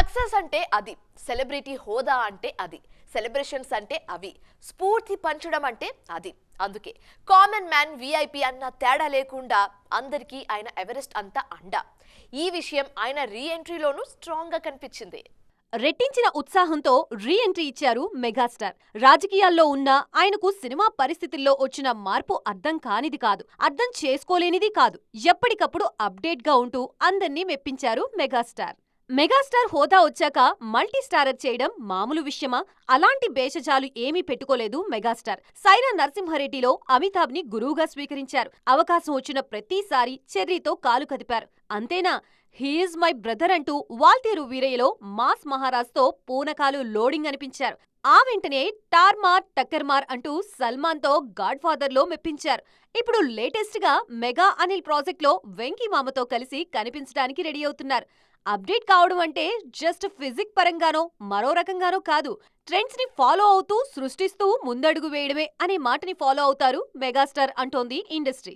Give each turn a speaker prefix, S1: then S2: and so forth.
S1: Success అంటే అది, celebrity హోదా అంటే అది, సెలబ్రేషన్స్ అంటే అవి, స్ఫూర్తి పంచడం అంటే అది. అందుకే కామన్ మ్యాన్ విఐపి అన్న తేడా లేకుండా అందరికీ ఆయన ఎవరెస్ట్ అంత అండ. ఈ విషయం ఆయన రీ ఎంట్రీలోనూ స్ట్రాంగ్ గా కనిపించింది.
S2: రెట్టించిన ఉత్సాహంతో రీ ఎంట్రీ ఇచ్చారు మెగాస్టార్. రాజకీయాల్లో ఉన్న ఆయనకు సినిమా పరిస్థితుల్లో వచ్చిన మార్పు అర్థం కానిది కాదు, అర్థం చేసుకోలేనిది కాదు. ఎప్పటికప్పుడు అప్డేట్ గా ఉంటూ అందర్నీ మెప్పించారు మెగాస్టార్. మెగాస్టార్ హోదా వచ్చాక మల్టీ స్టారర్ చేయడం మామూలు విషయమా? అలాంటి భేషజాలు ఏమీ పెట్టుకోలేదు మెగాస్టార్. సైరా నరసింహారెడ్డిలో అమితాబ్ ని గురువుగా స్వీకరించారు. అవకాశం వచ్చిన ప్రతిసారి చెర్రీతో కాలు కదిపారు. అంతేనా, హీఈస్ మై బ్రదర్ అంటూ వాల్తేరు వీరయ్యలో మాస్ మహారాజ్తో పూనకాలు లోడింగ్ అనిపించారు. ఆ వెంటనే టార్మార్ టక్కర్మార్ అంటూ సల్మాన్తో గాడ్ ఫాదర్లో మెప్పించారు. ఇప్పుడు లేటెస్ట్ గా మెగా అనిల్ ప్రాజెక్ట్లో వెంకీ మామతో కలిసి కనిపించడానికి రెడీ అవుతున్నారు. అప్డేట్ కావడం అంటే జస్ట్ ఫిజిక్ పరంగానో మరో రకంగానో కాదు, ట్రెండ్స్ ని ఫాలో అవుతూ సృష్టిస్తూ ముందడుగు వేయడమే అనే మాటని ఫాలో అవుతారు మెగాస్టార్ అంటోంది ఇండస్ట్రీ.